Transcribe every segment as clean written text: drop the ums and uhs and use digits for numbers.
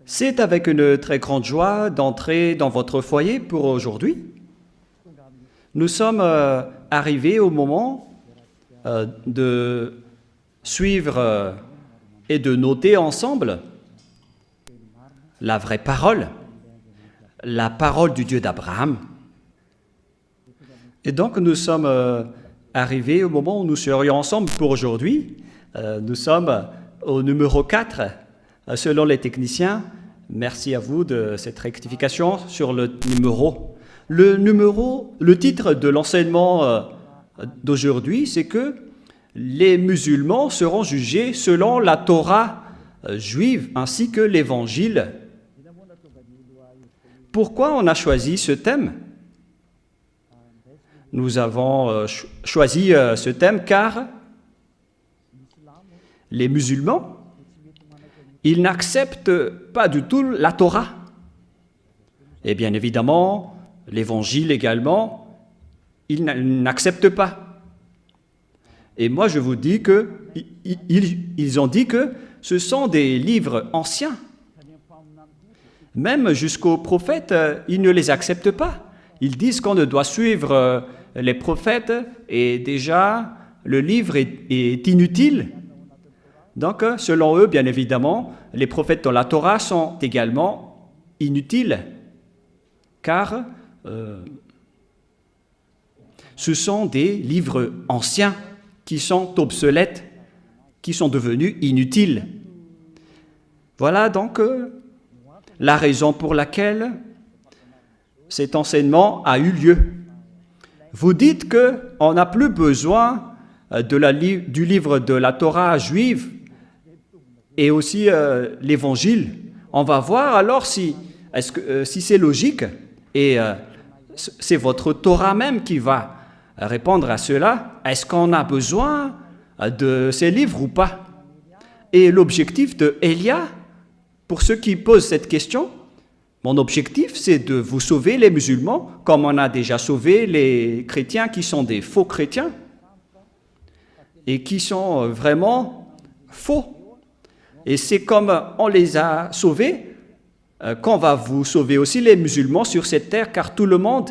C'est avec une très grande joie d'entrer dans votre foyer pour aujourd'hui. Nous sommes arrivés au moment de suivre et de noter ensemble la vraie parole, la parole du Dieu d'Abraham. Et donc nous sommes arrivés au moment où nous serions ensemble pour aujourd'hui. Nous sommes au numéro 4, selon les techniciens. Merci à vous de cette rectification sur le numéro. Le titre de l'enseignement d'aujourd'hui, c'est que les musulmans seront jugés selon la Torah juive ainsi que l'Évangile. Pourquoi on a choisi ce thème ? Nous avons choisi ce thème car les musulmans, ils n'acceptent pas du tout la Torah. Et bien évidemment, l'Évangile également, ils n'acceptent pas. Et moi, je vous dis qu'ils ont dit que ce sont des livres anciens. Même jusqu'aux prophètes, ils ne les acceptent pas. Ils disent qu'on ne doit suivre les prophètes et déjà, le livre est inutile. Donc, selon eux, bien évidemment, les prophètes dans la Torah sont également inutiles, car ce sont des livres anciens qui sont obsolètes, qui sont devenus inutiles. Voilà donc la raison pour laquelle cet enseignement a eu lieu. Vous dites qu'on n'a plus besoin du livre de la Torah juive et aussi l'Évangile. On va voir alors si c'est logique et c'est votre Torah même qui va répondre à cela. Est-ce qu'on a besoin de ces livres ou pas? Et l'objectif de Elia, pour ceux qui posent cette question, mon objectif, c'est de vous sauver les musulmans, comme on a déjà sauvé les chrétiens qui sont des faux chrétiens et qui sont vraiment faux. Et c'est comme on les a sauvés qu'on va vous sauver aussi les musulmans sur cette terre, car tout le monde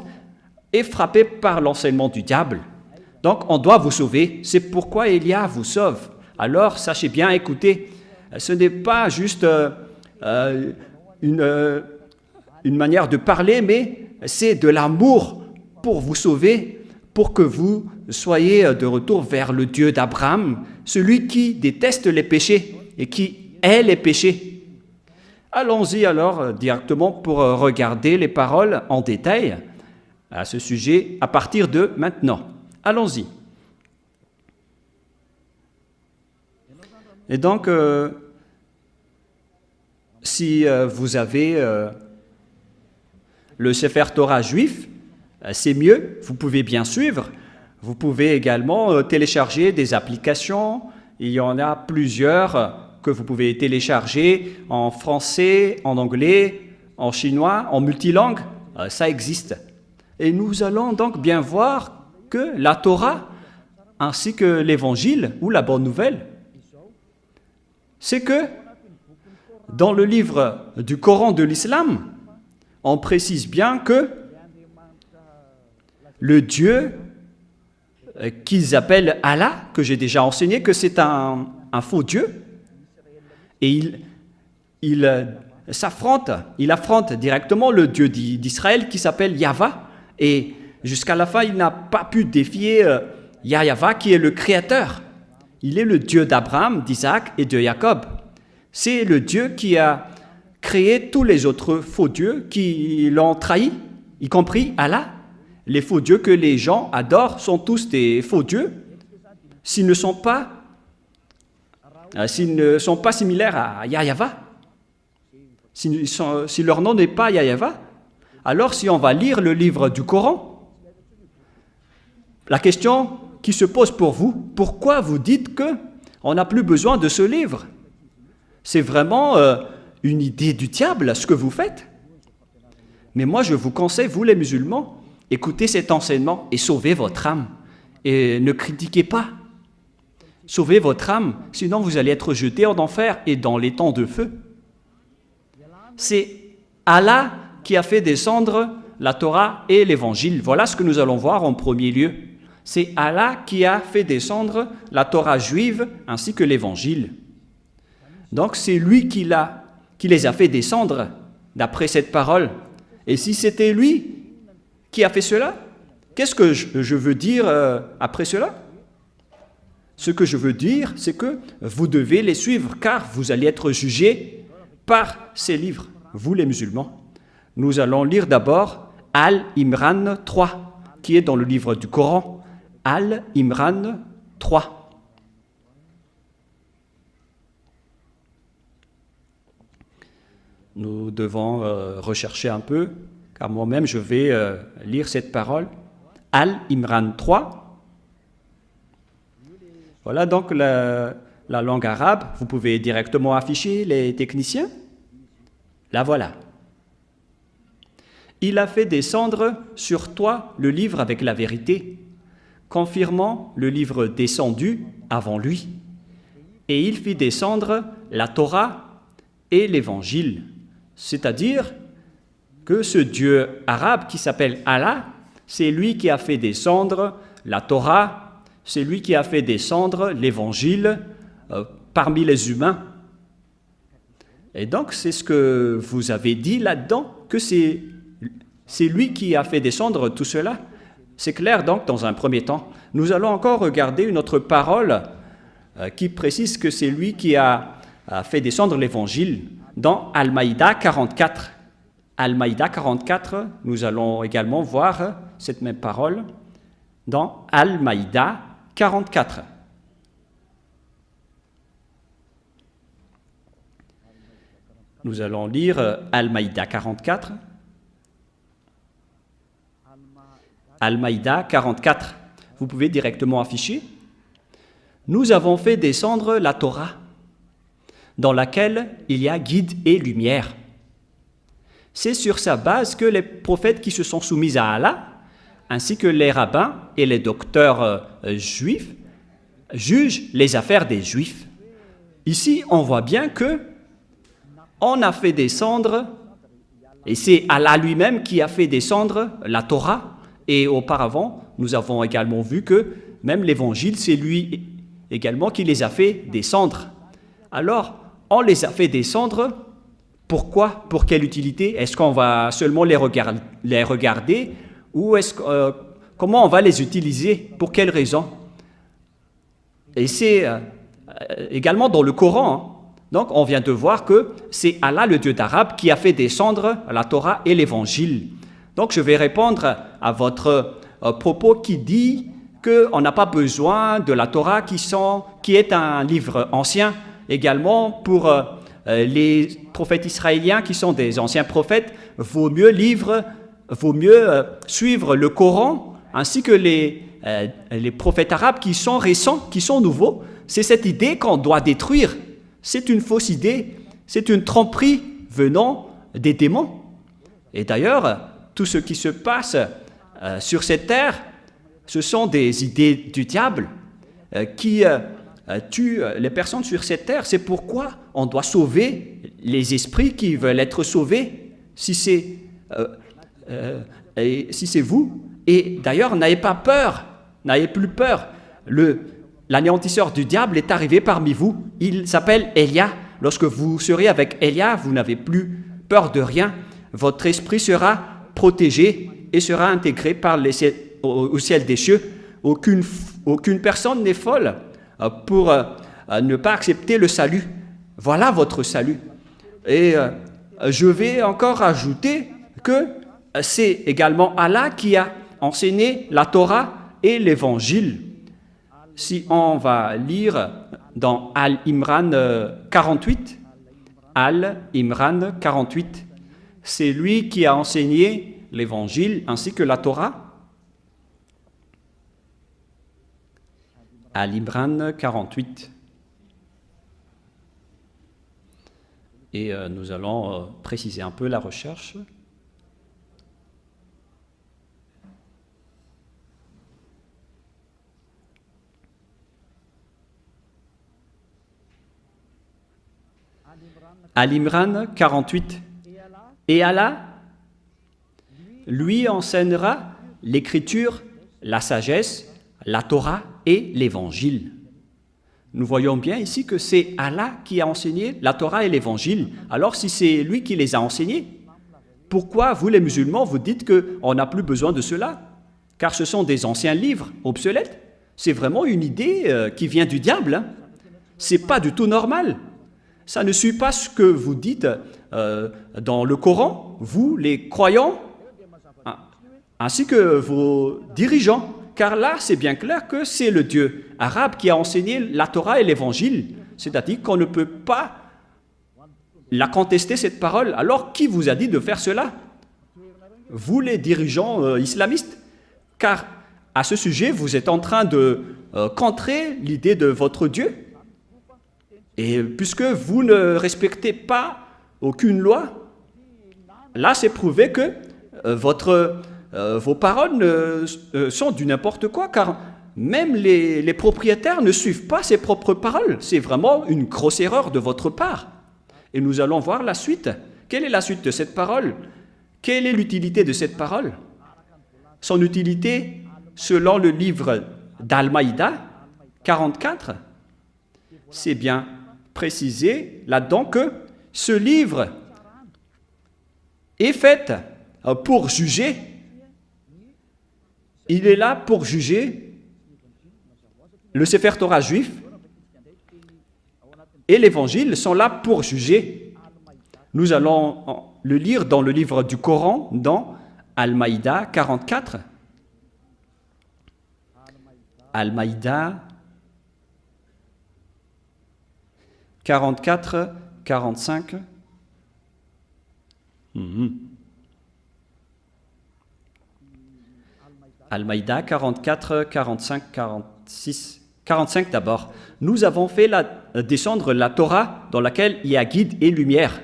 est frappé par l'enseignement du diable. Donc on doit vous sauver, c'est pourquoi Elia vous sauve. Alors sachez bien, écoutez, ce n'est pas juste une manière de parler, mais c'est de l'amour pour vous sauver, pour que vous soyez de retour vers le Dieu d'Abraham, celui qui déteste les péchés et qui hait les péchés. Allons-y alors directement pour regarder les paroles en détail à ce sujet à partir de maintenant. Allons-y. Et donc, si vous avez le Sefer Torah juif, c'est mieux, vous pouvez bien suivre. Vous pouvez également télécharger des applications. Il y en a plusieurs que vous pouvez télécharger en français, en anglais, en chinois, en multilangue. Ça existe. Et nous allons donc bien voir que la Torah, ainsi que l'Évangile ou la Bonne Nouvelle, c'est que dans le livre du Coran de l'Islam, on précise bien que le Dieu qu'ils appellent Allah, que j'ai déjà enseigné, que c'est un faux Dieu, et il affronte directement le Dieu d'Israël qui s'appelle Yahva, et jusqu'à la fin, il n'a pas pu défier Yahva qui est le Créateur. Il est le Dieu d'Abraham, d'Isaac et de Jacob. C'est le Dieu qui a créé tous les autres faux dieux qui l'ont trahi, y compris Allah. Les faux dieux que les gens adorent sont tous des faux dieux s'ils ne sont pas similaires à Yahva. Si leur nom n'est pas Yahva, alors si on va lire le livre du Coran, la question qui se pose pour vous, pourquoi vous dites qu'on n'a plus besoin de ce livre? C'est vraiment une idée du diable, ce que vous faites. Mais moi, je vous conseille, vous les musulmans, écoutez cet enseignement et sauvez votre âme. Et ne critiquez pas. Sauvez votre âme, sinon vous allez être jetés en enfer et dans les temps de feu. c'est Allah qui a fait descendre la Torah et l'Évangile. Voilà ce que nous allons voir en premier lieu. C'est Allah qui a fait descendre la Torah juive ainsi que l'Évangile. Donc c'est lui qui les a fait descendre d'après cette parole. Et si c'était lui qui a fait cela, qu'est-ce que je veux dire après cela? Ce que je veux dire, c'est que vous devez les suivre, car vous allez être jugés par ces livres, vous les musulmans. Nous allons lire d'abord Al-Imran 3, qui est dans le livre du Coran. Al-Imran 3. Nous devons rechercher un peu, car moi-même je vais lire cette parole. Al-Imran 3. Voilà donc la langue arabe. Vous pouvez directement afficher les techniciens. La voilà. Il a fait descendre sur toi le livre avec la vérité, confirmant le livre descendu avant lui. Et il fit descendre la Torah et l'Évangile. C'est-à-dire que ce Dieu arabe qui s'appelle Allah, c'est lui qui a fait descendre la Torah, c'est lui qui a fait descendre l'Évangile parmi les humains. Et donc c'est ce que vous avez dit là-dedans, que c'est lui qui a fait descendre tout cela. C'est clair donc dans un premier temps. Nous allons encore regarder une autre parole qui précise que c'est lui qui a fait descendre l'Évangile. Dans Al-Maïda 44. Al-Maïda 44, nous allons également voir cette même parole dans Al-Maïda 44. Nous allons lire Al-Maïda 44. Al-Maïda 44. Vous pouvez directement afficher. Nous avons fait descendre la Torah, dans laquelle il y a guide et lumière. C'est sur sa base que les prophètes qui se sont soumis à Allah, ainsi que les rabbins et les docteurs juifs, jugent les affaires des juifs. Ici, on voit bien que on a fait descendre, et c'est Allah lui-même qui a fait descendre la Torah, et auparavant, nous avons également vu que même l'Évangile, c'est lui également qui les a fait descendre. Alors, on les a fait descendre, pourquoi? Pour quelle utilité? Est-ce qu'on va seulement les regarder ou comment on va les utiliser? Pour quelle raison? Et c'est également dans le Coran. Hein. Donc, on vient de voir que c'est Allah, le Dieu d'Arabe, qui a fait descendre la Torah et l'Évangile. Donc, je vais répondre à votre propos qui dit qu'on n'a pas besoin de la Torah qui est un livre ancien. Également, pour les prophètes israéliens qui sont des anciens prophètes, vaut mieux suivre le Coran, ainsi que les prophètes arabes qui sont récents, qui sont nouveaux. C'est cette idée qu'on doit détruire. C'est une fausse idée, c'est une tromperie venant des démons. Et d'ailleurs, tout ce qui se passe sur cette terre, ce sont des idées du diable qui tue les personnes sur cette terre. C'est pourquoi on doit sauver les esprits qui veulent être sauvés, si c'est vous. Et d'ailleurs, n'ayez pas peur, n'ayez plus peur. L'anéantisseur du diable est arrivé parmi vous. Il s'appelle Elia. Lorsque vous serez avec Elia, vous n'avez plus peur de rien. Votre esprit sera protégé et sera intégré au ciel des cieux. Aucune personne n'est folle pour ne pas accepter le salut. Voilà votre salut. Et je vais encore ajouter que c'est également Allah qui a enseigné la Torah et l'Évangile. Si on va lire dans Al-Imran 48, Al-Imran 48, c'est lui qui a enseigné l'Évangile ainsi que la Torah. Al-Imran 48. Et nous allons préciser un peu la recherche. Al-Imran 48. Et Allah lui enseignera l'écriture, la sagesse, la Torah et l'évangile. Nous voyons bien ici que c'est Allah qui a enseigné la Torah et l'évangile. Alors si c'est lui qui les a enseignés, pourquoi vous les musulmans vous dites qu'on n'a plus besoin de cela? Car ce sont des anciens livres obsolètes. C'est vraiment une idée qui vient du diable. Hein. Ce n'est pas du tout normal. Ça ne suit pas ce que vous dites dans le Coran, vous les croyants, ainsi que vos dirigeants. Car là, c'est bien clair que c'est le Dieu arabe qui a enseigné la Torah et l'évangile. C'est-à-dire qu'on ne peut pas la contester, cette parole. Alors, qui vous a dit de faire cela? Vous, les dirigeants islamistes. Car à ce sujet, vous êtes en train de contrer l'idée de votre Dieu. Et puisque vous ne respectez pas aucune loi, là, c'est prouvé que vos paroles sont du n'importe quoi, car même les propriétaires ne suivent pas ses propres paroles. C'est vraiment une grosse erreur de votre part. Et nous allons voir la suite. Quelle est la suite de cette parole? Quelle est l'utilité de cette parole? Son utilité, selon le livre d'Al-Maïda 44, c'est bien précisé là-dedans que ce livre est fait pour juger. Il est là pour juger le Sefer Torah juif et l'Évangile sont là pour juger. Nous allons le lire dans le livre du Coran, dans Al-Maïda 44. Al-Maïda 44, 45. Al-Maïda 44, 45, 46. 45 d'abord. Nous avons fait descendre la Torah dans laquelle il y a guide et lumière.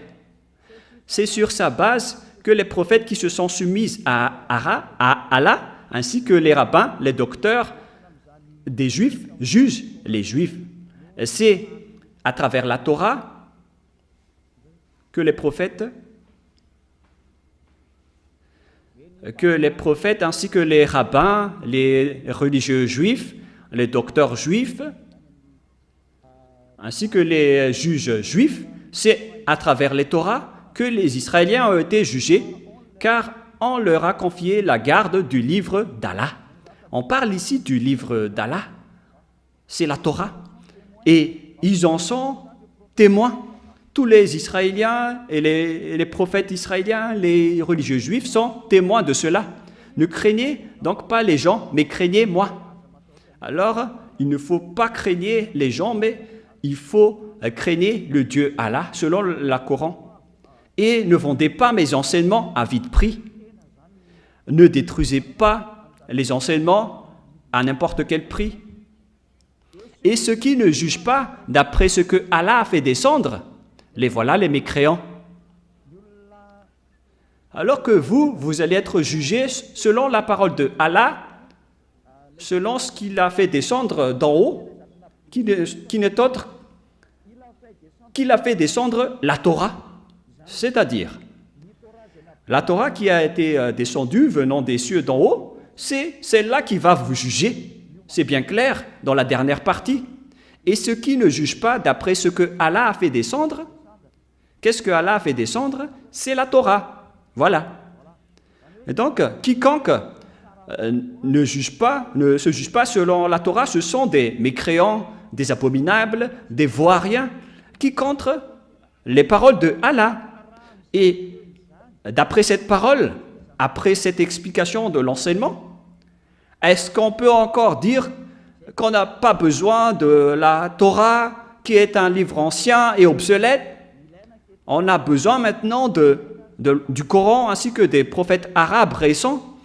C'est sur sa base que les prophètes qui se sont soumis à Allah, ainsi que les rabbins, les docteurs des Juifs, jugent les Juifs. C'est à travers la Torah que les prophètes ainsi que les rabbins, les religieux juifs, les docteurs juifs, ainsi que les juges juifs, c'est à travers les Torahs que les Israéliens ont été jugés, car on leur a confié la garde du livre d'Allah. On parle ici du livre d'Allah, c'est la Torah, et ils en sont témoins. Tous les Israéliens et les prophètes israéliens, les religieux juifs sont témoins de cela. Ne craignez donc pas les gens, mais craignez moi. Alors, il ne faut pas craigner les gens, mais il faut craigner le Dieu Allah, selon le Coran. Et ne vendez pas mes enseignements à vide prix. Ne détruisez pas les enseignements à n'importe quel prix. Et ceux qui ne jugent pas d'après ce que Allah a fait descendre, les voilà les mécréants. Alors que vous allez être jugés selon la parole de Allah, selon ce qu'il a fait descendre d'en haut, qui n'est autre qu'il a fait descendre la Torah. C'est-à-dire, la Torah qui a été descendue venant des cieux d'en haut, c'est celle-là qui va vous juger. C'est bien clair dans la dernière partie. Et ceux qui ne jugent pas d'après ce que Allah a fait descendre, qu'est-ce que Allah a fait descendre? C'est la Torah. Voilà. Et donc, quiconque ne se juge pas selon la Torah, ce sont des mécréants, des abominables, des vauriens, qui contre les paroles de Allah. Et d'après cette parole, après cette explication de l'enseignement, est-ce qu'on peut encore dire qu'on n'a pas besoin de la Torah, qui est un livre ancien et obsolète? On a besoin maintenant du Coran ainsi que des prophètes arabes récents,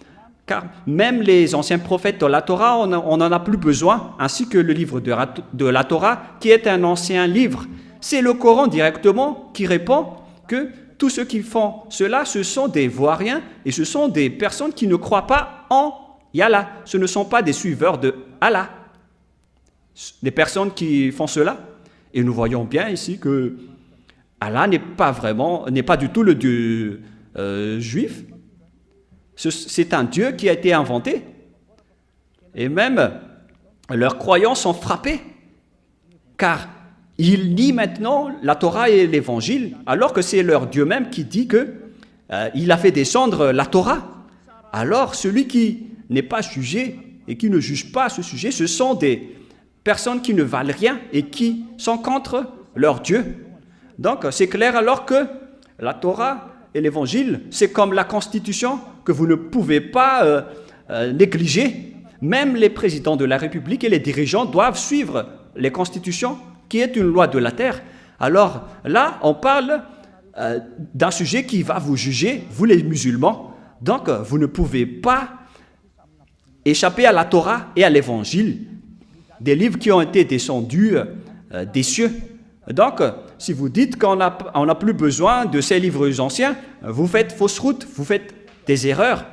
car même les anciens prophètes de la Torah, on n'en a plus besoin, ainsi que le livre de la Torah, qui est un ancien livre. C'est le Coran directement qui répond que tous ceux qui font cela, ce sont des vauriens et ce sont des personnes qui ne croient pas en Allah. Ce ne sont pas des suiveurs de Allah. Les personnes qui font cela, et nous voyons bien ici que Allah n'est pas du tout le Dieu juifs, c'est un Dieu qui a été inventé. Et même leurs croyants sont frappés, car ils nient maintenant la Torah et l'Évangile, alors que c'est leur Dieu même qui dit qu'il a fait descendre la Torah. Alors celui qui n'est pas jugé et qui ne juge pas ce sujet, ce sont des personnes qui ne valent rien et qui sont contre leur Dieu. Donc c'est clair alors que la Torah et l'Évangile, c'est comme la Constitution que vous ne pouvez pas négliger. Même les présidents de la République et les dirigeants doivent suivre les constitutions, qui est une loi de la terre. Alors là, on parle d'un sujet qui va vous juger, vous les musulmans. Donc, vous ne pouvez pas échapper à la Torah et à l'Évangile, des livres qui ont été descendus des cieux. Donc, si vous dites qu'on n'a plus besoin de ces livres anciens, vous faites fausse route, vous faites des erreurs.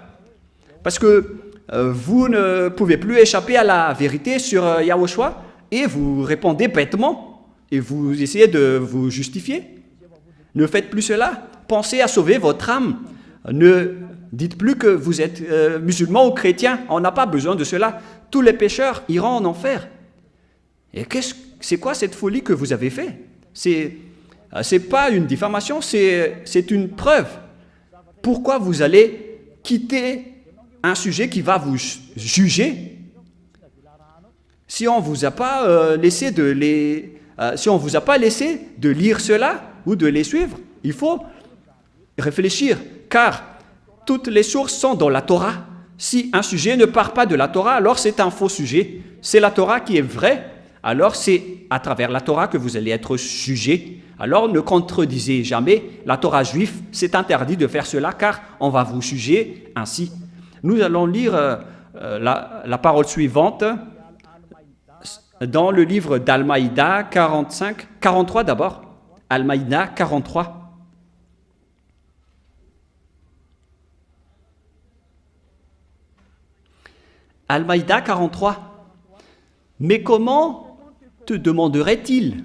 Parce que vous ne pouvez plus échapper à la vérité sur Yahushua et vous répondez bêtement et vous essayez de vous justifier. Ne faites plus cela. Pensez à sauver votre âme. Ne dites plus que vous êtes musulman ou chrétien. On n'a pas besoin de cela. Tous les pécheurs iront en enfer. Et c'est quoi cette folie que vous avez fait? C'est pas une diffamation, c'est une preuve. Pourquoi vous allez quitter un sujet qui va vous juger si on vous a pas laissé si on vous a pas laissé de lire cela ou de les suivre? Il faut réfléchir, car toutes les sources sont dans la Torah. Si un sujet ne part pas de la Torah, alors c'est un faux sujet. C'est la Torah qui est vraie, alors c'est à travers la Torah que vous allez être jugé. Alors ne contredisez jamais la Torah juive. C'est interdit de faire cela, car on va vous juger ainsi. Nous allons lire la parole suivante dans le livre d'Al-Maïda 43 d'abord. Al-Maïda 43. Al-Maïda 43. Mais comment te demanderait-il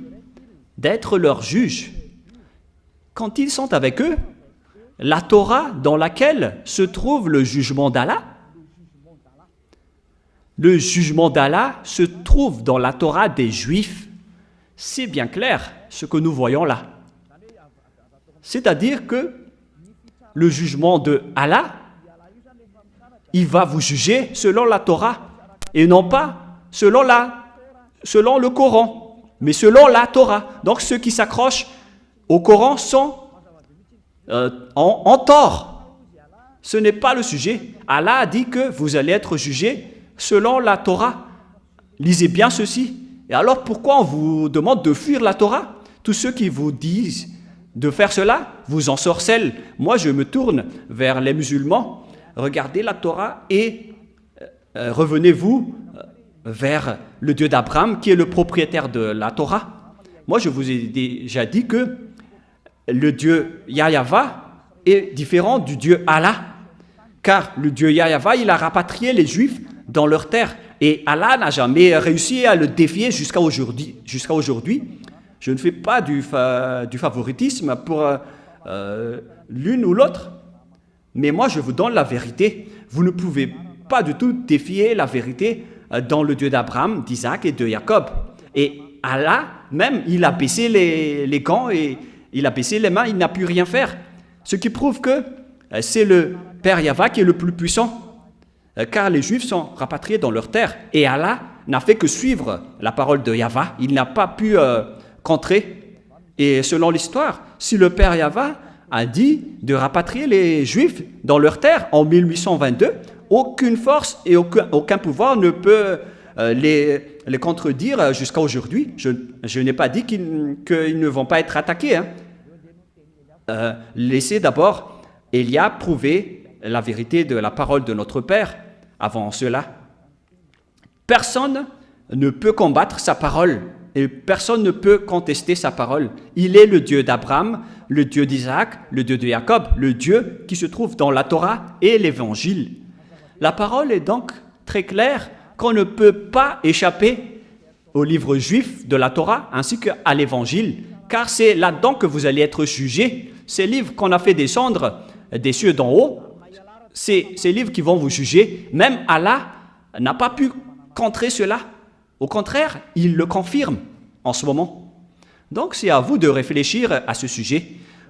d'être leur juge quand ils sont avec eux? La Torah dans laquelle se trouve le jugement d'Allah. Le jugement d'Allah se trouve dans la Torah des Juifs. C'est bien clair ce que nous voyons là. C'est-à-dire que le jugement de Allah, il va vous juger selon la Torah et non pas selon le Coran, mais selon la Torah. Donc ceux qui s'accrochent au Coran sont en tort. Ce n'est pas le sujet. Allah a dit que vous allez être jugés selon la Torah. Lisez bien ceci. Et alors pourquoi on vous demande de fuir la Torah? Tous ceux qui vous disent de faire cela vous ensorcellent. Moi je me tourne vers les musulmans. Regardez la Torah et revenez-vous vers le Dieu d'Abraham qui est le propriétaire de la Torah. Moi je vous ai déjà dit que le Dieu Yahva est différent du Dieu Allah, car le Dieu Yahva, il a rapatrié les Juifs dans leur terre, et Allah n'a jamais réussi à le défier jusqu'à aujourd'hui. Je ne fais pas du favoritisme pour l'une ou l'autre, mais moi je vous donne la vérité. Vous ne pouvez pas du tout défier la vérité dans le Dieu d'Abraham, d'Isaac et de Jacob. Et Allah, même, il a baissé les gants et il a baissé les mains, il n'a pu rien faire. Ce qui prouve que c'est le Père Yahva qui est le plus puissant, car les Juifs sont rapatriés dans leur terre. Et Allah n'a fait que suivre la parole de Yahva. Il n'a pas pu contrer. Et selon l'histoire, si le Père Yahva a dit de rapatrier les Juifs dans leur terre en 1822, aucune force et aucun pouvoir ne peut les contredire jusqu'à aujourd'hui. Je n'ai pas dit qu'ils ne vont pas être attaqués. Laissez d'abord Élia prouver la vérité de la parole de notre Père avant cela. Personne ne peut combattre sa parole et personne ne peut contester sa parole. Il est le Dieu d'Abraham, le Dieu d'Isaac, le Dieu de Jacob, le Dieu qui se trouve dans la Torah et l'Évangile. La parole est donc très claire qu'on ne peut pas échapper au livre juif de la Torah ainsi qu'à l'Évangile, car c'est là-dedans que vous allez être jugés. Ces livres qu'on a fait descendre des cieux d'en haut, c'est ces livres qui vont vous juger. Même Allah n'a pas pu contrer cela. Au contraire, il le confirme en ce moment. Donc, c'est à vous de réfléchir à ce sujet.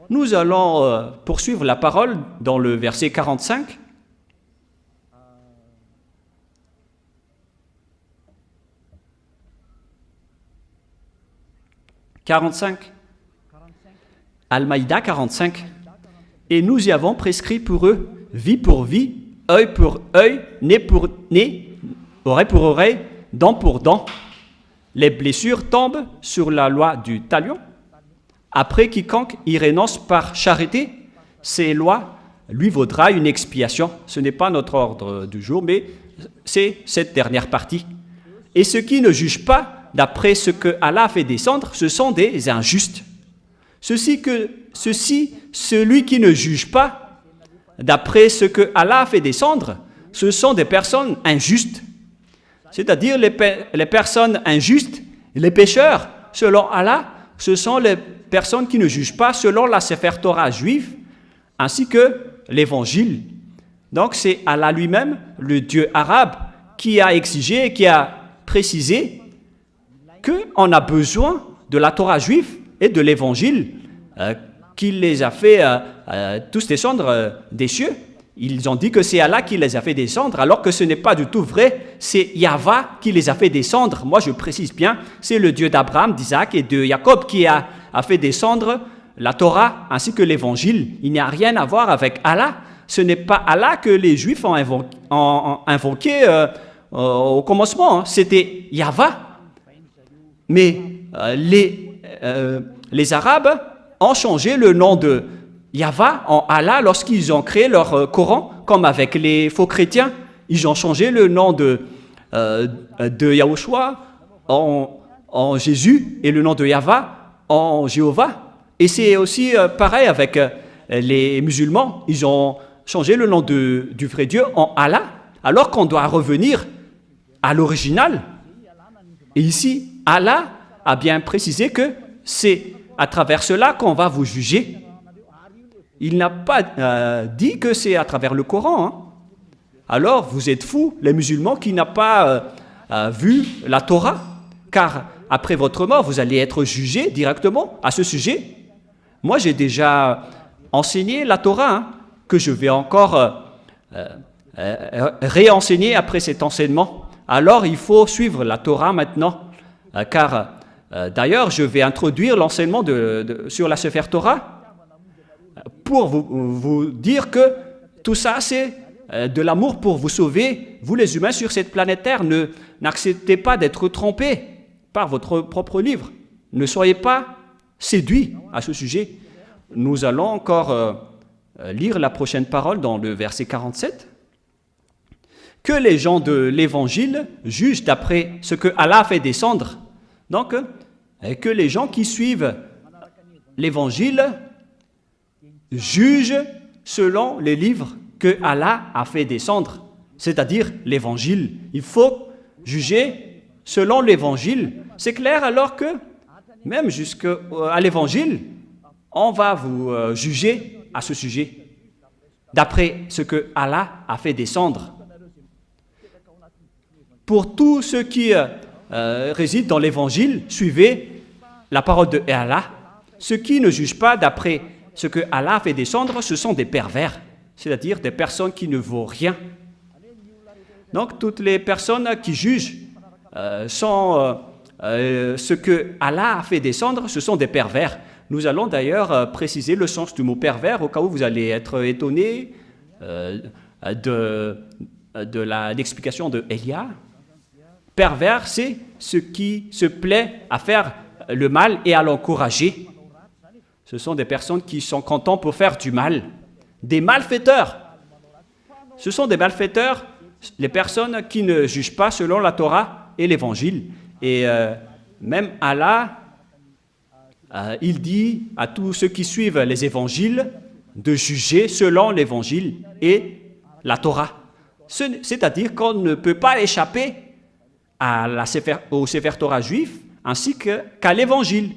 Nous allons poursuivre la parole dans le verset 45. Al-Maïda 45. Et nous y avons prescrit pour eux vie pour vie, œil pour œil, nez pour nez, oreille pour oreille, dent pour dent. Les blessures tombent sur la loi du talion. Après, quiconque y renonce par charité, ces lois lui vaudra une expiation. Ce n'est pas notre ordre du jour, mais c'est cette dernière partie. Et ceux qui ne jugent pas d'après ce que Allah a fait descendre, ce sont des injustes. Celui qui ne juge pas d'après ce que Allah a fait descendre, ce sont des personnes injustes. C'est-à-dire les personnes injustes, les pécheurs, selon Allah, ce sont les personnes qui ne jugent pas selon la Sefer Torah juive, ainsi que l'Évangile. Donc c'est Allah lui-même, le Dieu arabe, qui a exigé et qui a précisé qu'on a besoin de la Torah juive et de l'Évangile qui les a fait tous descendre des cieux. Ils ont dit que c'est Allah qui les a fait descendre, alors que ce n'est pas du tout vrai. C'est Yahva qui les a fait descendre. Moi, je précise bien, c'est le Dieu d'Abraham, d'Isaac et de Jacob qui a fait descendre la Torah ainsi que l'Évangile. Il n'y a rien à voir avec Allah. Ce n'est pas Allah que les Juifs ont invoqué au commencement. Hein. C'était Yahva. Mais les Arabes ont changé le nom de Yahva en Allah lorsqu'ils ont créé leur Coran, comme avec les faux chrétiens. Ils ont changé le nom de Yahushua en Jésus et le nom de Yahva en Jéhovah. Et c'est aussi pareil avec les musulmans. Ils ont changé le nom du vrai Dieu en Allah, alors qu'on doit revenir à l'original. Et ici, Allah a bien précisé que c'est à travers cela qu'on va vous juger. Il n'a pas dit que c'est à travers le Coran. Hein. Alors, vous êtes fous, les musulmans, qui n'ont pas vu la Torah, car après votre mort, vous allez être jugés directement à ce sujet. Moi, j'ai déjà enseigné la Torah, hein, que je vais encore réenseigner après cet enseignement. Alors, il faut suivre la Torah maintenant, car d'ailleurs, je vais introduire l'enseignement sur la Sefer Torah pour vous dire que tout ça, c'est de l'amour pour vous sauver, vous les humains sur cette planète Terre. N'acceptez pas d'être trompés par votre propre livre. Ne soyez pas séduits à ce sujet. Nous allons encore lire la prochaine parole dans le verset 47. Que les gens de l'Évangile jugent d'après ce que Allah a fait descendre. Donc, que les gens qui suivent l'Évangile jugent selon les livres que Allah a fait descendre, c'est-à-dire l'Évangile. Il faut juger selon l'Évangile. C'est clair alors que, même jusqu'à l'Évangile, on va vous juger à ce sujet, d'après ce que Allah a fait descendre. Pour tous ceux qui résident dans l'Évangile, suivez la parole de Allah. Ceux qui ne jugent pas d'après ce que Allah a fait descendre, ce sont des pervers, c'est-à-dire des personnes qui ne vaut rien. Donc, toutes les personnes qui jugent ce que Allah a fait descendre, ce sont des pervers. Nous allons d'ailleurs préciser le sens du mot pervers, au cas où vous allez être étonné de l'explication de Elia. Pervers, c'est ce qui se plaît à faire le mal et à l'encourager. Ce sont des personnes qui sont contents pour faire du mal. Des malfaiteurs. Ce sont des malfaiteurs, les personnes qui ne jugent pas selon la Torah et l'Évangile. Et même Allah, il dit à tous ceux qui suivent les Évangiles de juger selon l'Évangile et la Torah. C'est-à-dire qu'on ne peut pas échapper au Sefer Torah juif ainsi qu'à l'Évangile.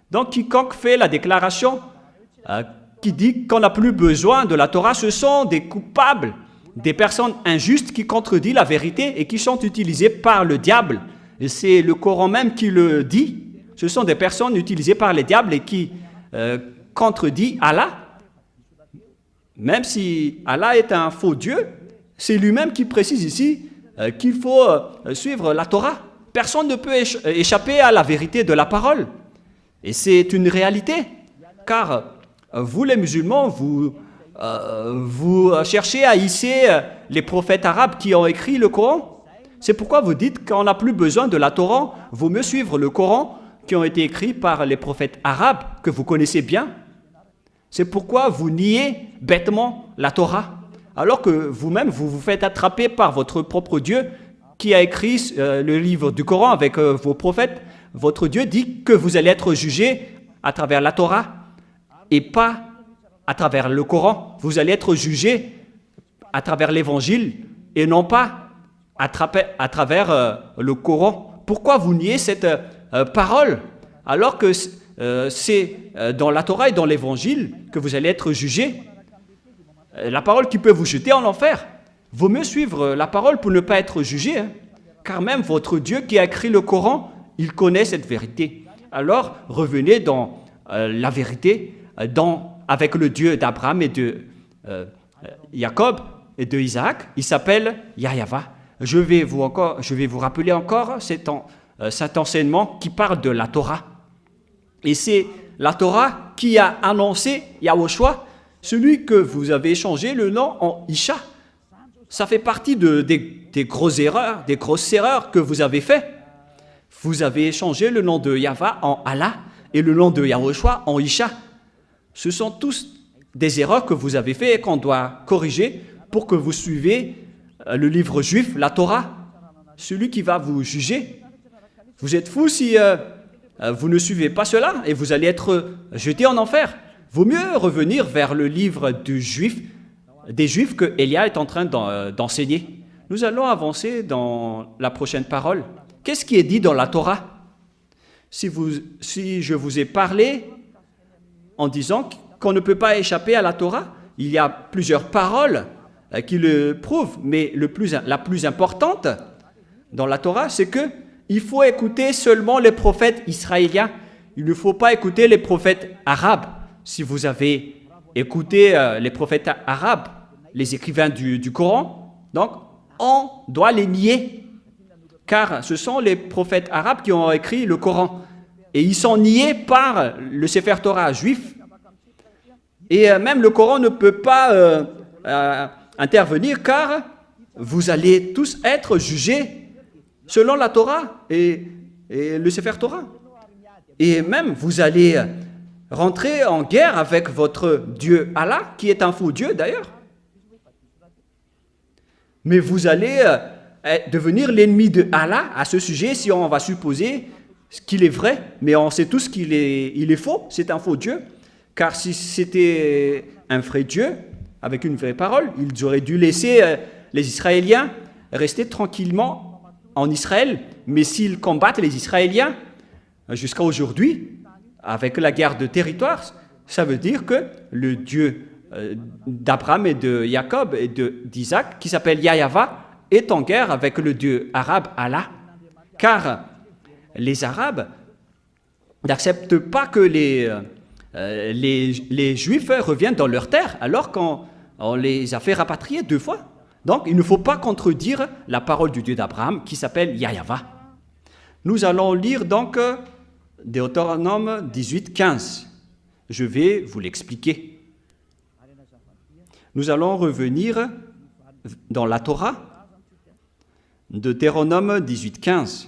Donc, quiconque fait la déclaration qui dit qu'on n'a plus besoin de la Torah, ce sont des coupables, des personnes injustes qui contredisent la vérité et qui sont utilisées par le diable. Et c'est le Coran même qui le dit. Ce sont des personnes utilisées par les diables et qui contredisent Allah. Même si Allah est un faux Dieu, c'est lui-même qui précise ici qu'il faut suivre la Torah. Personne ne peut échapper à la vérité de la parole. Et c'est une réalité, car vous les musulmans, vous cherchez à hisser les prophètes arabes qui ont écrit le Coran. C'est pourquoi vous dites qu'on n'a plus besoin de la Torah, vaut mieux suivre le Coran qui ont été écrits par les prophètes arabes que vous connaissez bien. C'est pourquoi vous niez bêtement la Torah, alors que vous-même, vous vous faites attraper par votre propre Dieu qui a écrit le livre du Coran avec vos prophètes. Votre Dieu dit que vous allez être jugés à travers la Torah et pas à travers le Coran. Vous allez être jugés à travers l'Évangile et non pas à travers le Coran. Pourquoi vous niez cette parole alors que c'est dans la Torah et dans l'Évangile que vous allez être jugés? La parole qui peut vous jeter en enfer. Vaut mieux suivre la parole pour ne pas être jugé, hein, car même votre Dieu qui a écrit le Coran, il connaît cette vérité. Alors, revenez dans la vérité, avec le Dieu d'Abraham et de Jacob et de Isaac. Il s'appelle Yahweh. Je vais vous rappeler encore cet enseignement qui parle de la Torah. Et c'est la Torah qui a annoncé Yahushua, celui que vous avez changé le nom en Isha. Ça fait partie des grosses erreurs que vous avez fait. Vous avez changé le nom de Yahweh en Allah et le nom de Yahushua en Isha. Ce sont tous des erreurs que vous avez fait et qu'on doit corriger pour que vous suivez le livre juif, la Torah, celui qui va vous juger. Vous êtes fous si vous ne suivez pas cela et vous allez être jetés en enfer. Vaut mieux revenir vers le livre des Juifs que Elia est en train d'enseigner. Nous allons avancer dans la prochaine parole. Qu'est-ce qui est dit dans la Torah? Si je vous ai parlé en disant qu'on ne peut pas échapper à la Torah, il y a plusieurs paroles qui le prouvent, mais la plus importante dans la Torah, c'est qu'il faut écouter seulement les prophètes israéliens. Il ne faut pas écouter les prophètes arabes. Si vous avez écouté les prophètes arabes, les écrivains du Coran, donc on doit les nier, car ce sont les prophètes arabes qui ont écrit le Coran, et ils sont niés par le Sefer Torah juif, et même le Coran ne peut pas intervenir, car vous allez tous être jugés selon la Torah et le Sefer Torah, et même vous allez rentrer en guerre avec votre Dieu Allah, qui est un faux Dieu d'ailleurs. Mais vous allez devenir l'ennemi de Allah à ce sujet si on va supposer qu'il est vrai, mais on sait tous qu'il est faux, c'est un faux Dieu. Car si c'était un vrai Dieu, avec une vraie parole, ils auraient dû laisser les Israéliens rester tranquillement en Israël. Mais s'ils combattent les Israéliens jusqu'à aujourd'hui, avec la guerre de territoire, ça veut dire que le Dieu d'Abraham et de Jacob et d'Isaac, qui s'appelle Yahweh, est en guerre avec le Dieu arabe Allah. Car les Arabes n'acceptent pas que les Juifs reviennent dans leur terre, alors qu'on les a fait rapatrier 2 fois. Donc, il ne faut pas contredire la parole du Dieu d'Abraham, qui s'appelle Yahweh. Nous allons lire donc Deutéronome 18, 15. Je vais vous l'expliquer. Nous allons revenir dans la Torah, Deutéronome 18, 15.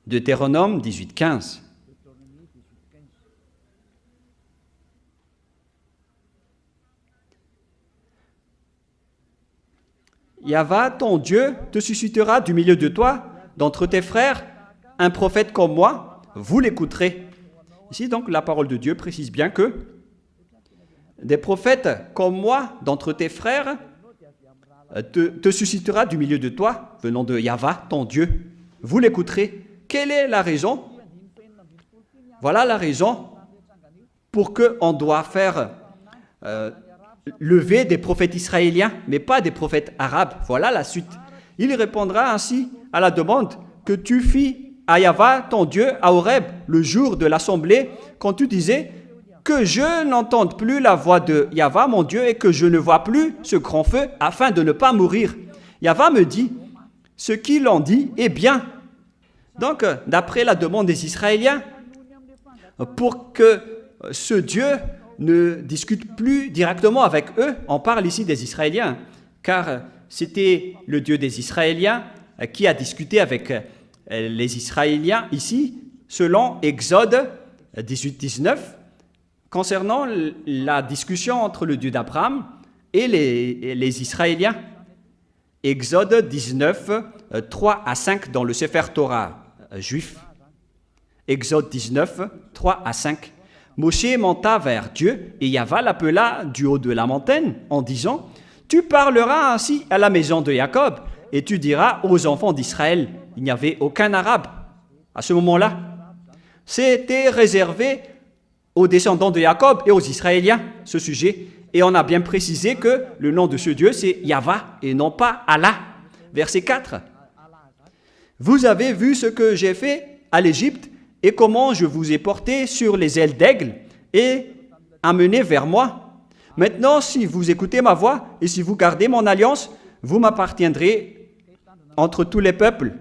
Deutéronome 18, 15. Yahweh, ton Dieu, te suscitera du milieu de toi, d'entre tes frères, un prophète comme moi, vous l'écouterez. Ici, donc, la parole de Dieu précise bien que des prophètes comme moi, d'entre tes frères, te suscitera du milieu de toi, venant de Yahweh, ton Dieu. Vous l'écouterez. Quelle est la raison? Voilà la raison pour qu'on doit faire lever des prophètes israéliens, mais pas des prophètes arabes. Voilà la suite. Il répondra ainsi à la demande que tu fis à Yahva, ton Dieu, à Horeb, le jour de l'assemblée, quand tu disais que je n'entende plus la voix de Yahva, mon Dieu, et que je ne vois plus ce grand feu, afin de ne pas mourir. Yahva me dit, ce qu'il en dit est bien. Donc, d'après la demande des Israéliens, pour que ce Dieu ne discute plus directement avec eux, on parle ici des Israéliens, car c'était le Dieu des Israéliens qui a discuté avec les Israéliens ici, selon Exode 18-19, concernant la discussion entre le Dieu d'Abraham et les Israéliens. Exode 19, 3 à 5 dans le Sefer Torah juif. Exode 19, 3 à 5. Moshe monta vers Dieu et Yahva l'appela du haut de la montagne en disant « Tu parleras ainsi à la maison de Jacob et tu diras aux enfants d'Israël. » Il n'y avait aucun arabe à ce moment-là. C'était réservé aux descendants de Jacob et aux Israéliens, ce sujet. Et on a bien précisé que le nom de ce Dieu, c'est Yahva et non pas Allah. Verset 4. Vous avez vu ce que j'ai fait à l'Égypte et comment je vous ai porté sur les ailes d'aigle et amené vers moi. Maintenant, si vous écoutez ma voix et si vous gardez mon alliance, vous m'appartiendrez entre tous les peuples.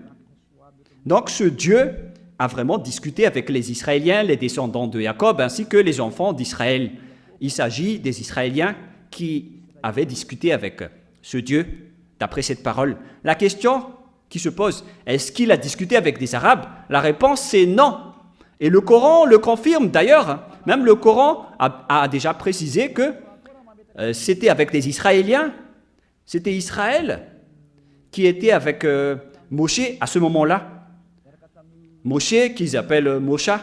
Donc ce Dieu a vraiment discuté avec les Israéliens, les descendants de Jacob, ainsi que les enfants d'Israël. Il s'agit des Israéliens qui avaient discuté avec ce Dieu, d'après cette parole. La question qui se pose, est-ce qu'il a discuté avec des Arabes? La réponse, c'est non. Et le Coran le confirme d'ailleurs. Même le Coran a déjà précisé que c'était avec des Israéliens. C'était Israël qui était avec Moshe à ce moment-là. Moshe, qu'ils appellent Mosha.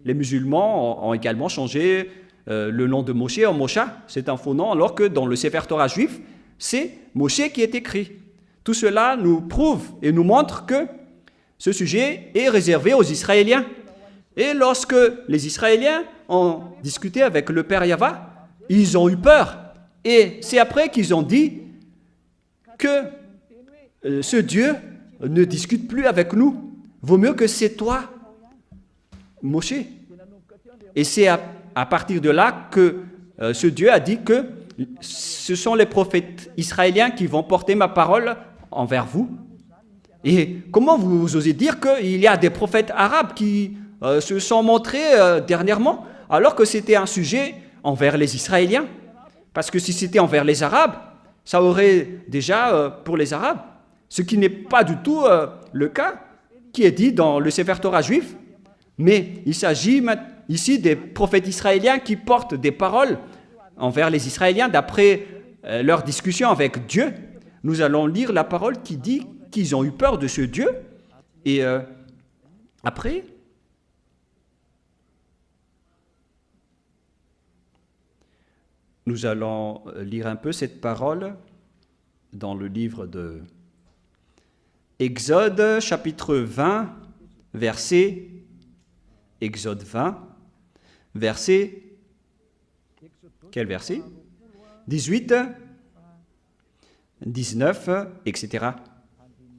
Les musulmans ont également changé le nom de Moshe en Mosha. C'est un faux nom, alors que dans le Sefer Torah juif, c'est Moshe qui est écrit. Tout cela nous prouve et nous montre que ce sujet est réservé aux Israéliens. Et lorsque les Israéliens ont discuté avec le Père Yahva, ils ont eu peur. Et c'est après qu'ils ont dit que ce Dieu ne discute plus avec nous. Vaut mieux que c'est toi, Moshe. Et c'est à partir de là que ce Dieu a dit que ce sont les prophètes israéliens qui vont porter ma parole envers vous. Et comment vous osez dire qu'il y a des prophètes arabes qui se sont montrés dernièrement, alors que c'était un sujet envers les Israéliens? Parce que si c'était envers les Arabes, ça aurait déjà pour les Arabes, ce qui n'est pas du tout le cas qui est dit dans le Sefer Torah juif, mais il s'agit ici des prophètes israéliens qui portent des paroles envers les Israéliens d'après leur discussion avec Dieu. Nous allons lire la parole qui dit qu'ils ont eu peur de ce Dieu. Et après, nous allons lire un peu cette parole dans le livre de Exode, chapitre 20, verset, Exode 20, verset, quel verset? 18, 19, etc.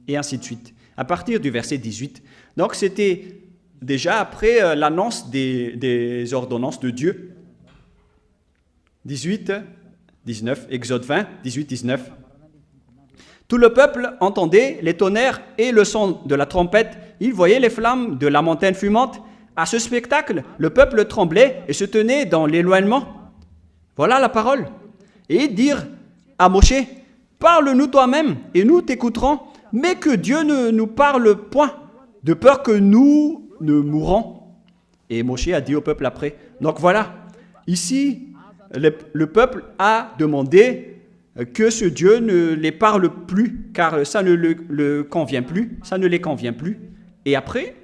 Et ainsi de suite. À partir du verset 18. Donc c'était déjà après l'annonce des ordonnances de Dieu. 18, 19, Exode 20, 18, 19. Tout le peuple entendait les tonnerres et le son de la trompette. Il voyait les flammes de la montagne fumante. À ce spectacle, le peuple tremblait et se tenait dans l'éloignement. Voilà la parole. Et ils dirent à Moshe, « Parle-nous toi-même et nous t'écouterons, mais que Dieu ne nous parle point, de peur que nous ne mourons. » Et Moshe a dit au peuple après. Donc voilà, ici, le peuple a demandé que ce Dieu ne les parle plus, car ça ne le convient plus, ça ne les convient plus. Et après,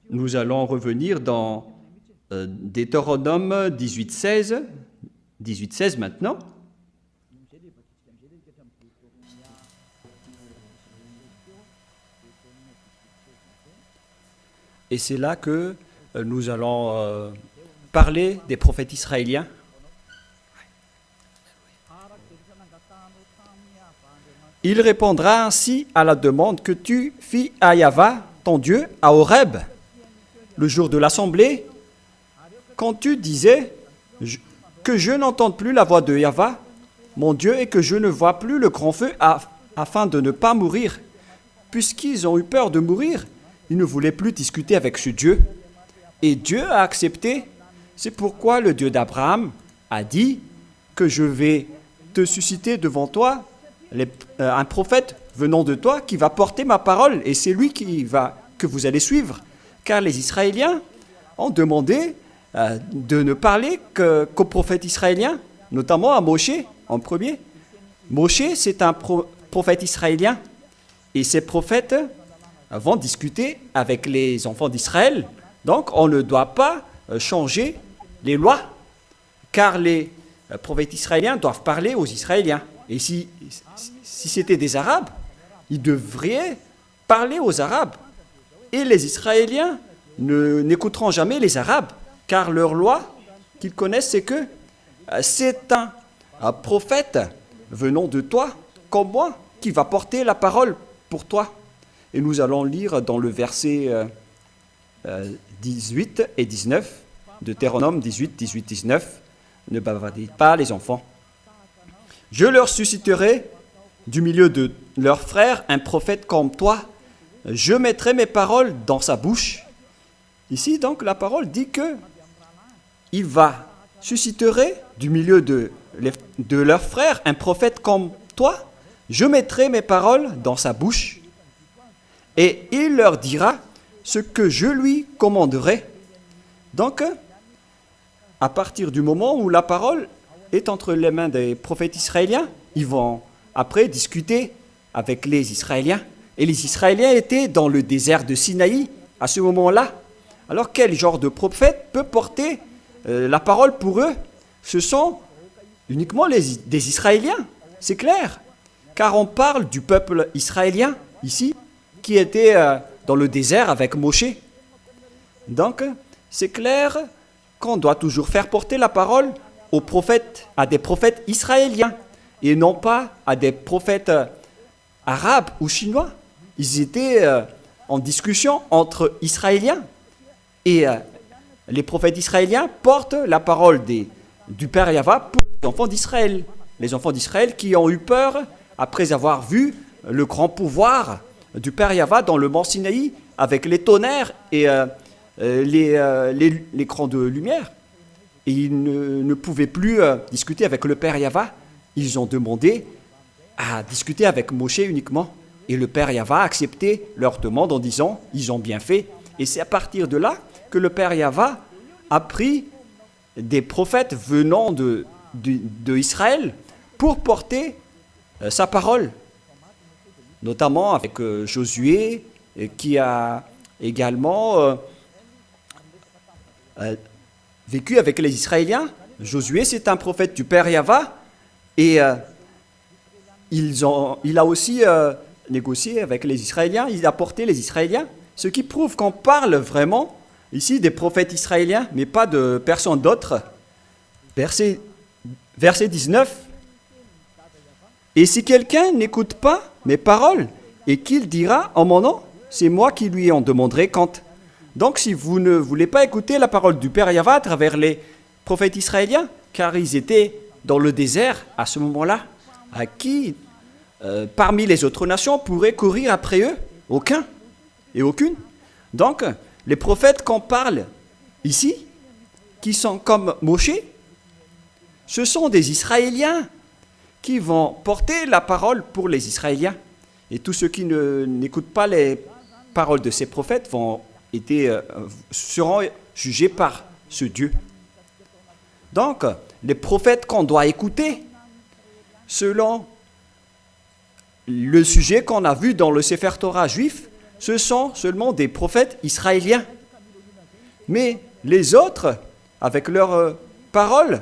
nous allons revenir dans Deutéronome 18:16, 18:16 maintenant. Et Et c'est là que nous allons parler des prophètes israéliens. Il répondra ainsi à la demande que tu fis à Yahva, ton Dieu, à Horeb, le jour de l'assemblée, quand tu disais que je n'entende plus la voix de Yahva, mon Dieu, et que je ne vois plus le grand feu afin de ne pas mourir. Puisqu'ils ont eu peur de mourir, ils ne voulaient plus discuter avec ce Dieu. Et Dieu a accepté. C'est pourquoi le Dieu d'Abraham a dit que je vais te susciter devant toi un prophète venant de toi qui va porter ma parole, et c'est lui que vous allez suivre. Car les Israéliens ont demandé de ne parler qu'aux prophètes israéliens, notamment à Moshe en premier. Moshe, c'est un prophète israélien, et ces prophètes vont discuter avec les enfants d'Israël. Donc on ne doit pas changer les lois, car les prophètes israéliens doivent parler aux Israéliens. Et si c'était des Arabes, ils devraient parler aux Arabes. Et les Israéliens n'écouteront jamais les Arabes, car leur loi qu'ils connaissent, c'est que c'est un prophète venant de toi, comme moi, qui va porter la parole pour toi. Et nous allons lire dans le verset 18 et 19, Deutéronome 18, 18, 19, ne bavardez pas les enfants. Je leur susciterai du milieu de leurs frères un prophète comme toi. Je mettrai mes paroles dans sa bouche. Ici, donc, la parole dit que il va susciterait du milieu de leurs frères un prophète comme toi. Je mettrai mes paroles dans sa bouche et il leur dira ce que je lui commanderai. Donc, à partir du moment où la parole est entre les mains des prophètes israéliens, ils vont après discuter avec les Israéliens. Et les Israéliens étaient dans le désert de Sinaï à ce moment-là. Alors quel genre de prophète peut porter la parole pour eux? Ce sont uniquement des Israéliens, c'est clair. Car on parle du peuple israélien ici, qui était dans le désert avec Moshe. Donc, c'est clair qu'on doit toujours faire porter la parole aux prophètes, à des prophètes israéliens, et non pas à des prophètes arabes ou chinois. Ils étaient en discussion entre Israéliens. Et les prophètes israéliens portent la parole du Père Yahva pour les enfants d'Israël. Les enfants d'Israël qui ont eu peur après avoir vu le grand pouvoir du Père Yahva dans le mont Sinaï avec les tonnerres et l'écran de lumière. Et ils ne pouvaient plus discuter avec le Père Yahva. Ils ont demandé à discuter avec Moshe uniquement. Et le Père Yahva a accepté leur demande en disant « ils ont bien fait ». Et c'est à partir de là que le Père Yahva a pris des prophètes venant de Israël pour porter sa parole. Notamment avec Josué, qui a également vécu avec les Israéliens. Josué, c'est un prophète du Père Yahva, et il a aussi négocié avec les Israéliens, il a porté les Israéliens, ce qui prouve qu'on parle vraiment ici des prophètes israéliens, mais pas de personne d'autre. Verset 19. Et si quelqu'un n'écoute pas mes paroles et qu'il dira en mon nom, c'est moi qui lui en demanderai compte. Donc si vous ne voulez pas écouter la parole du Père Yahva à travers les prophètes israéliens, car ils étaient dans le désert à ce moment-là, à qui parmi les autres nations pourrait courir après eux? Aucun et aucune. Donc les prophètes qu'on parle ici, qui sont comme Moshe, ce sont des Israéliens qui vont porter la parole pour les Israéliens. Et tous ceux qui n'écoutent pas les paroles de ces prophètes seront jugés par ce Dieu. Donc, les prophètes qu'on doit écouter, selon le sujet qu'on a vu dans le Sefer Torah juif, ce sont seulement des prophètes israéliens. Mais les autres, avec leurs paroles,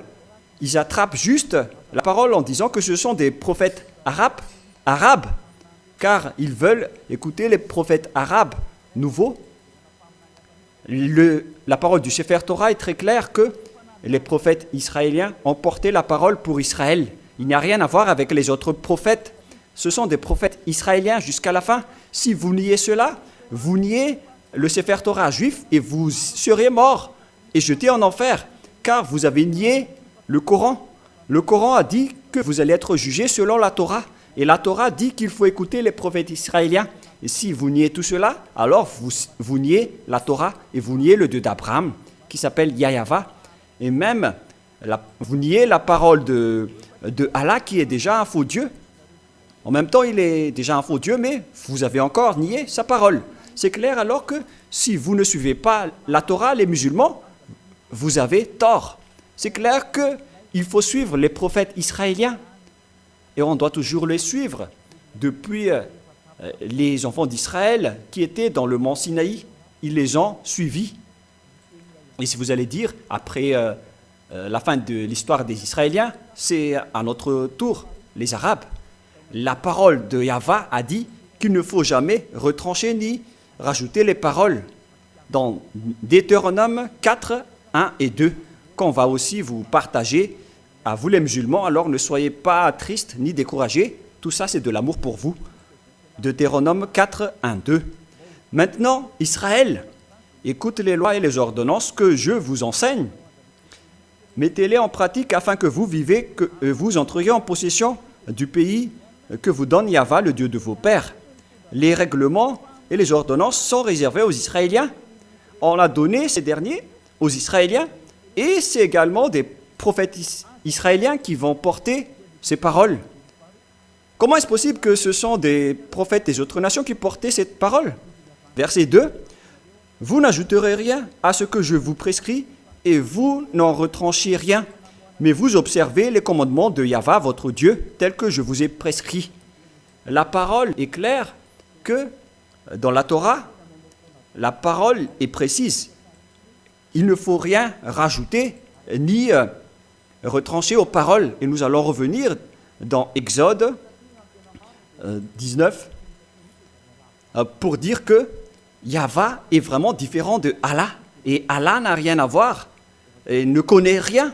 ils attrapent juste la parole en disant que ce sont des prophètes arabes, car ils veulent écouter les prophètes arabes nouveaux. La parole du Sefer Torah est très claire que les prophètes israéliens ont porté la parole pour Israël. Il n'y a rien à voir avec les autres prophètes. Ce sont des prophètes israéliens jusqu'à la fin. Si vous niez cela, vous niez le Sefer Torah juif et vous serez morts et jetés en enfer, car vous avez nié le Coran. Le Coran a dit que vous allez être jugés selon la Torah. Et la Torah dit qu'il faut écouter les prophètes israéliens. Et si vous niez tout cela, alors vous niez la Torah et vous niez le Dieu d'Abraham, qui s'appelle Yahava. Et même, vous niez la parole de Allah, qui est déjà un faux Dieu. En même temps, il est déjà un faux Dieu, mais vous avez encore nié sa parole. C'est clair alors que si vous ne suivez pas la Torah, les musulmans, vous avez tort. C'est clair qu'il faut suivre les prophètes israéliens. Et on doit toujours les suivre. Depuis les enfants d'Israël qui étaient dans le mont Sinaï, ils les ont suivis. Et si vous allez dire, après la fin de l'histoire des Israéliens, c'est à notre tour, les Arabes. La parole de Yahva a dit qu'il ne faut jamais retrancher ni rajouter les paroles dans Deutéronome 4, 1 et 2, qu'on va aussi vous partager à vous les musulmans. Alors ne soyez pas tristes ni découragés, tout ça c'est de l'amour pour vous. Deutéronome 4, 1, 2. Maintenant, Israël, écoute les lois et les ordonnances que je vous enseigne. Mettez-les en pratique afin que vous vivez, que vous entriez en possession du pays que vous donne Yahva, le Dieu de vos pères. Les règlements et les ordonnances sont réservés aux Israéliens. On a donné ces derniers aux Israéliens et c'est également des prophètes israéliens qui vont porter ces paroles. Comment est-ce possible que ce sont des prophètes des autres nations qui portaient cette parole? Verset 2. Vous n'ajouterez rien à ce que je vous prescris et vous n'en retranchez rien, mais vous observez les commandements de Yahva, votre Dieu, tels que je vous ai prescrits. La parole est claire que dans la Torah, la parole est précise. Il ne faut rien rajouter ni retrancher aux paroles. Et nous allons revenir dans Exode 19 pour dire que Yahva est vraiment différent de Allah. Et Allah n'a rien à voir et ne connaît rien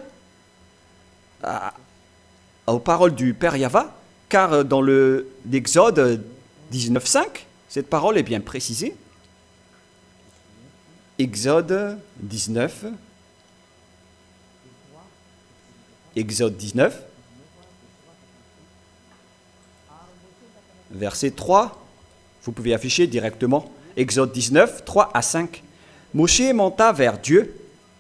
aux paroles du Père Yahva, car dans l'Exode 19.5, cette parole est bien précisée. Exode 19, verset 3, vous pouvez afficher directement, Exode 19, 3 à 5. Moshe monta vers Dieu,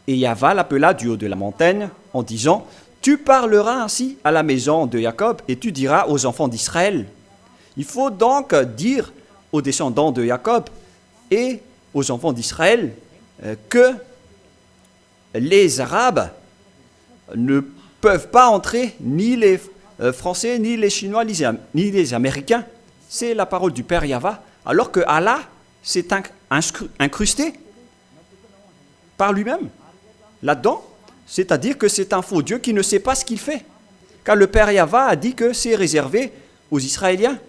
et Yahva l'appela du haut de la montagne, en disant, « Tu parleras ainsi à la maison de Jacob, et tu diras aux enfants d'Israël. » Il faut donc dire aux descendants de Jacob et aux enfants d'Israël que les Arabes ne peuvent pas entrer, ni les Français, ni les Chinois, ni les Américains. C'est la parole du Père Yahva, alors que Allah s'est incrusté par lui-même là-dedans, c'est-à-dire que c'est un faux Dieu qui ne sait pas ce qu'il fait. Car le Père Yahva a dit que c'est réservé aux Israéliens.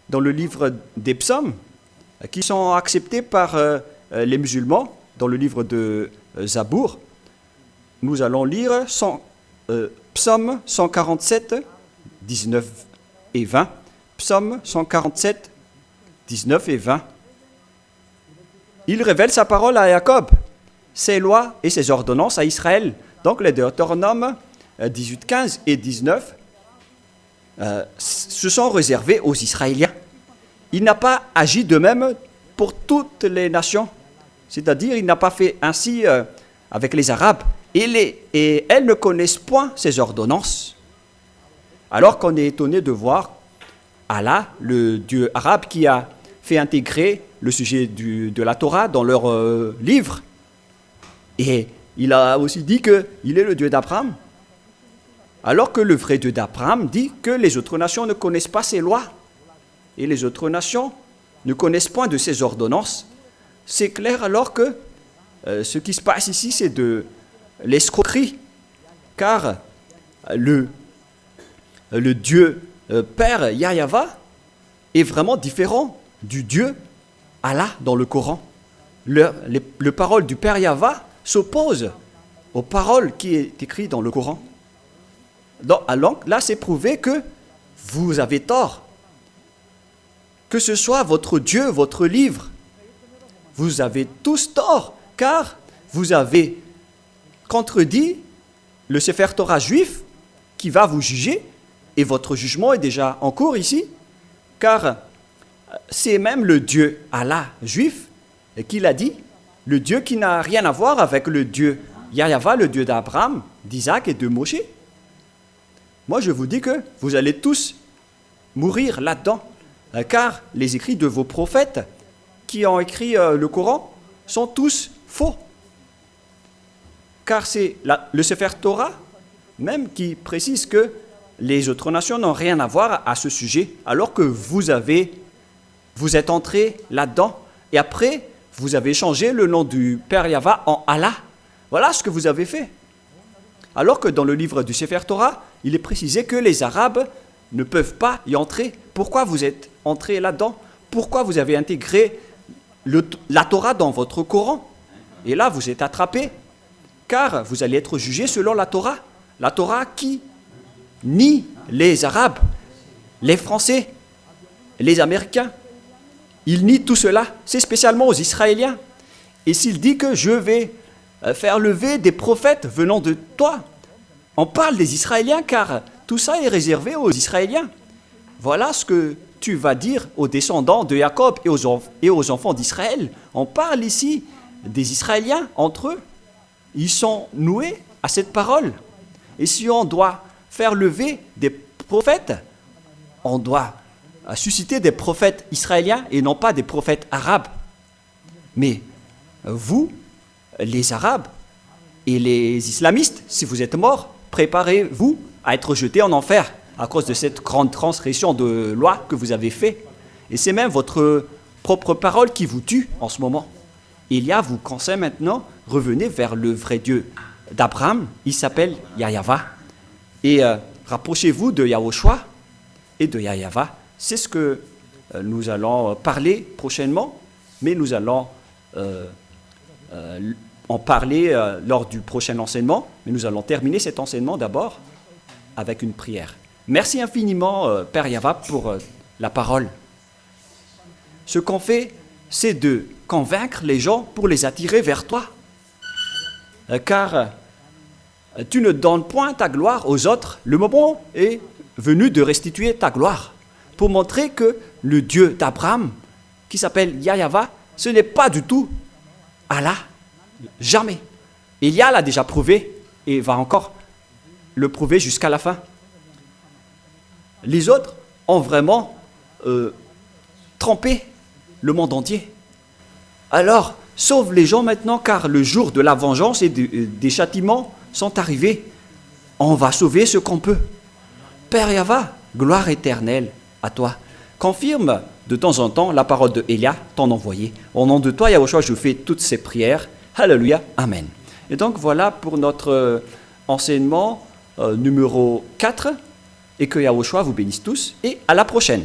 Dans le livre des psaumes, qui sont acceptés par les musulmans, dans le livre de Zabour, nous allons lire psaume 147, 19 et 20. Psaume 147, 19 et 20. Il révèle sa parole à Jacob, ses lois et ses ordonnances à Israël. Donc les Deutéronomes 18, 15 et 19 se sont réservés aux Israéliens. Il n'a pas agi de même pour toutes les nations. C'est-à-dire, il n'a pas fait ainsi avec les Arabes. Et elles ne connaissent point ces ordonnances. Alors qu'on est étonné de voir Allah, le Dieu arabe, qui a fait intégrer le sujet de la Torah dans leur livre. Et il a aussi dit qu'il est le Dieu d'Abraham. Alors que le vrai Dieu d'Abraham dit que les autres nations ne connaissent pas ses lois. Et les autres nations ne connaissent point de ses ordonnances. C'est clair alors que ce qui se passe ici, c'est de l'escroquerie. Car le Dieu Père Yahva est vraiment différent du Dieu Allah dans le Coran. le parole du Père Yahva s'oppose aux paroles qui est écrites dans le Coran. Alors là, c'est prouvé que vous avez tort. Que ce soit votre Dieu, votre livre, vous avez tous tort, car vous avez contredit le Sefer Torah juif qui va vous juger, et votre jugement est déjà en cours ici, car c'est même le Dieu Allah juif qui l'a dit, le Dieu qui n'a rien à voir avec le Dieu Yahva, le Dieu d'Abraham, d'Isaac et de Moshe. Moi, je vous dis que vous allez tous mourir là-dedans, car les écrits de vos prophètes qui ont écrit le Coran sont tous faux. Car c'est le Sefer Torah même qui précise que les autres nations n'ont rien à voir à ce sujet, alors que vous êtes entrés là-dedans, et après, vous avez changé le nom du Père Yahva en Allah. Voilà ce que vous avez fait. Alors que dans le livre du Sefer Torah, il est précisé que les Arabes ne peuvent pas y entrer. Pourquoi vous êtes entrés là-dedans? Pourquoi vous avez intégré la Torah dans votre Coran? Et là, vous êtes attrapés, car vous allez être jugés selon la Torah. La Torah qui nie les Arabes, les Français, les Américains. Il nie tout cela. C'est spécialement aux Israéliens. Et s'il dit que je vais faire lever des prophètes venant de toi, on parle des Israéliens, car tout ça est réservé aux Israéliens. Voilà ce que tu vas dire aux descendants de Jacob et aux enfants d'Israël. On parle ici des Israéliens entre eux. Ils sont noués à cette parole. Et si on doit faire lever des prophètes, on doit susciter des prophètes israéliens et non pas des prophètes arabes. Mais vous, les Arabes et les islamistes, si vous êtes morts, préparez-vous à être jetés en enfer à cause de cette grande transgression de loi que vous avez fait. Et c'est même votre propre parole qui vous tue en ce moment. Élia vous conseille maintenant, revenez vers le vrai Dieu d'Abraham, il s'appelle Yahva. Et rapprochez-vous de Yahushua et de Yahva. C'est ce que nous allons parler prochainement, mais nous allons en parler lors du prochain enseignement. Mais nous allons terminer cet enseignement d'abord avec une prière. Merci infiniment, Père Yahva, pour la parole. Ce qu'on fait, c'est de convaincre les gens pour les attirer vers toi. Car tu ne donnes point ta gloire aux autres. Le moment est venu de restituer ta gloire pour montrer que le Dieu d'Abraham, qui s'appelle Yahva, ce n'est pas du tout Allah. Jamais. Élia l'a déjà prouvé et va encore le prouver jusqu'à la fin. Les autres ont vraiment trompé le monde entier. Alors, sauve les gens maintenant, car le jour de la vengeance et des châtiments sont arrivés. On va sauver ce qu'on peut. Père Yahva, gloire éternelle à toi. Confirme de temps en temps la parole de Élia, ton envoyé. Au nom de toi, Yahushua, je fais toutes ces prières. Alléluia, Amen. Et donc voilà pour notre enseignement numéro 4. Et que Yahushua vous bénisse tous. Et à la prochaine.